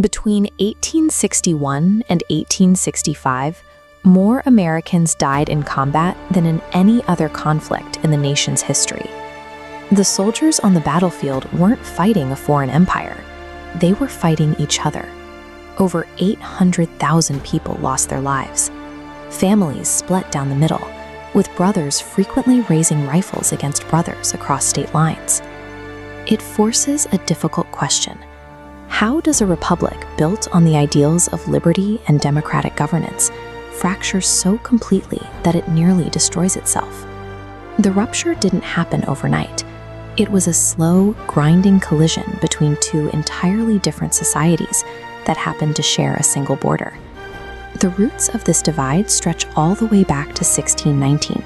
Between 1861 and 1865, more Americans died in combat than in any other conflict in the nation's history. The soldiers on the battlefield weren't fighting a foreign empire. They were fighting each other. Over 800,000 people lost their lives. Families split down the middle, with brothers frequently raising rifles against brothers across state lines. It forces a difficult question. How does a republic built on the ideals of liberty and democratic governance fracture so completely that it nearly destroys itself? The rupture didn't happen overnight. It was a slow, grinding collision between two entirely different societies that happened to share a single border. The roots of this divide stretch all the way back to 1619,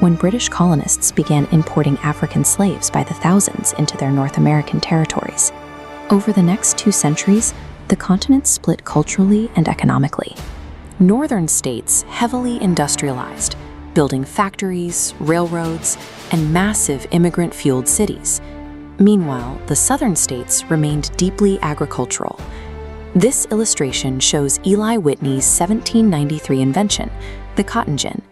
when British colonists began importing African slaves by the thousands into their North American territories. Over the next 2 centuries, the continent split culturally and economically. Northern states heavily industrialized, building factories, railroads, and massive immigrant-fueled cities. Meanwhile, the southern states remained deeply agricultural. This illustration shows Eli Whitney's 1793 invention, the cotton gin.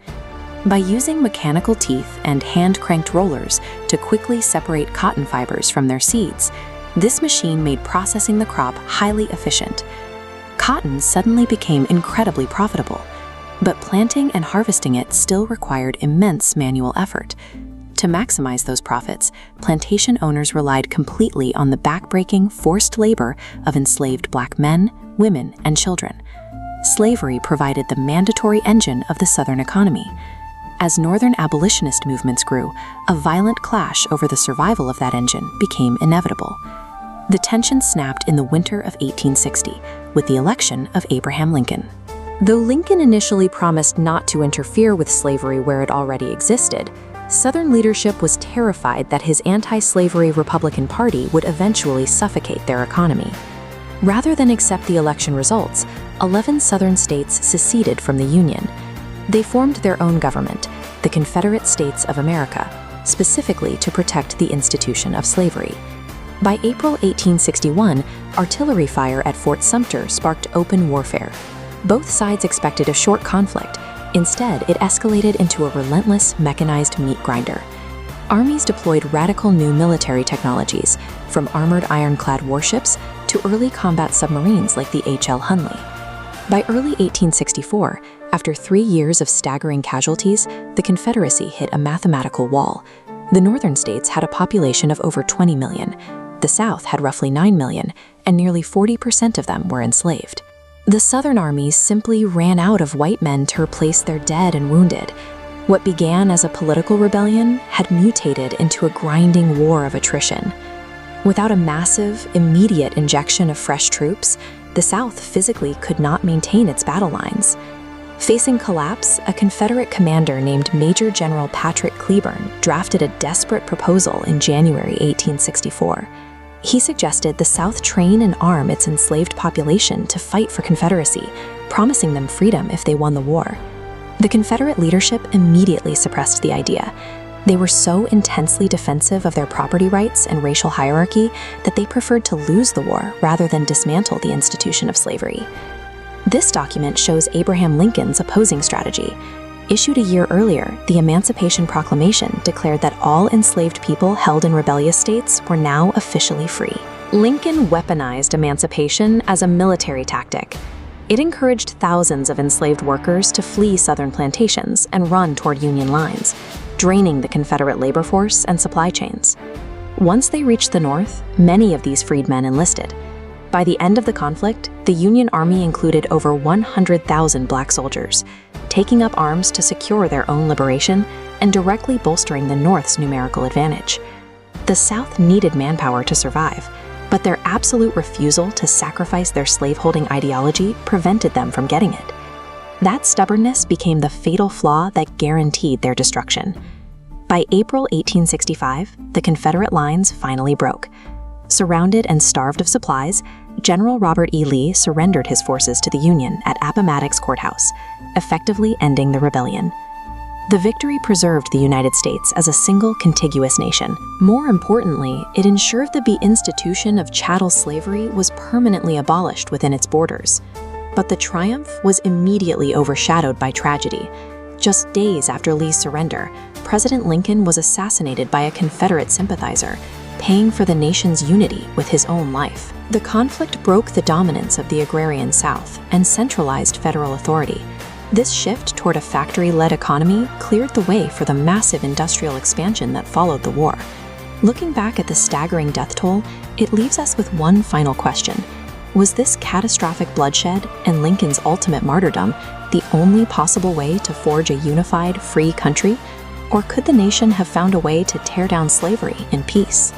By using mechanical teeth and hand-cranked rollers to quickly separate cotton fibers from their seeds, this machine made processing the crop highly efficient. Cotton suddenly became incredibly profitable, but planting and harvesting it still required immense manual effort. To maximize those profits, plantation owners relied completely on the backbreaking, forced labor of enslaved black men, women, and children. Slavery provided the mandatory engine of the Southern economy. As Northern abolitionist movements grew, a violent clash over the survival of that engine became inevitable. The tension snapped in the winter of 1860 with the election of Abraham Lincoln. Though Lincoln initially promised not to interfere with slavery where it already existed, Southern leadership was terrified that his anti-slavery Republican Party would eventually suffocate their economy. Rather than accept the election results, 11 Southern states seceded from the Union. They formed their own government, the Confederate States of America, specifically to protect the institution of slavery. By April 1861, artillery fire at Fort Sumter sparked open warfare. Both sides expected a short conflict. Instead, it escalated into a relentless, mechanized meat grinder. Armies deployed radical new military technologies, from armored ironclad warships to early combat submarines like the H.L. Hunley. By early 1864, after 3 years of staggering casualties, the Confederacy hit a mathematical wall. The northern states had a population of over 20 million. The South had roughly 9 million, and nearly 40% of them were enslaved. The Southern armies simply ran out of white men to replace their dead and wounded. What began as a political rebellion had mutated into a grinding war of attrition. Without a massive, immediate injection of fresh troops, the South physically could not maintain its battle lines. Facing collapse, a Confederate commander named Major General Patrick Cleburne drafted a desperate proposal in January 1864. He suggested the South train and arm its enslaved population to fight for Confederacy, promising them freedom if they won the war. The Confederate leadership immediately suppressed the idea. They were so intensely defensive of their property rights and racial hierarchy that they preferred to lose the war rather than dismantle the institution of slavery. This document shows Abraham Lincoln's opposing strategy. Issued a year earlier, the Emancipation Proclamation declared that all enslaved people held in rebellious states were now officially free. Lincoln weaponized emancipation as a military tactic. It encouraged thousands of enslaved workers to flee Southern plantations and run toward Union lines, draining the Confederate labor force and supply chains. Once they reached the North, many of these freedmen enlisted. By the end of the conflict, the Union Army included over 100,000 black soldiers, taking up arms to secure their own liberation and directly bolstering the North's numerical advantage. The South needed manpower to survive, but their absolute refusal to sacrifice their slaveholding ideology prevented them from getting it. That stubbornness became the fatal flaw that guaranteed their destruction. By April 1865, the Confederate lines finally broke. Surrounded and starved of supplies, General Robert E. Lee surrendered his forces to the Union at Appomattox Courthouse, effectively ending the rebellion. The victory preserved the United States as a single contiguous nation. More importantly, it ensured the institution of chattel slavery was permanently abolished within its borders. But the triumph was immediately overshadowed by tragedy. Just days after Lee's surrender, President Lincoln was assassinated by a Confederate sympathizer, paying for the nation's unity with his own life. The conflict broke the dominance of the agrarian South and centralized federal authority. This shift toward a factory-led economy cleared the way for the massive industrial expansion that followed the war. Looking back at the staggering death toll, it leaves us with one final question. Was this catastrophic bloodshed and Lincoln's ultimate martyrdom the only possible way to forge a unified, free country? Or could the nation have found a way to tear down slavery in peace?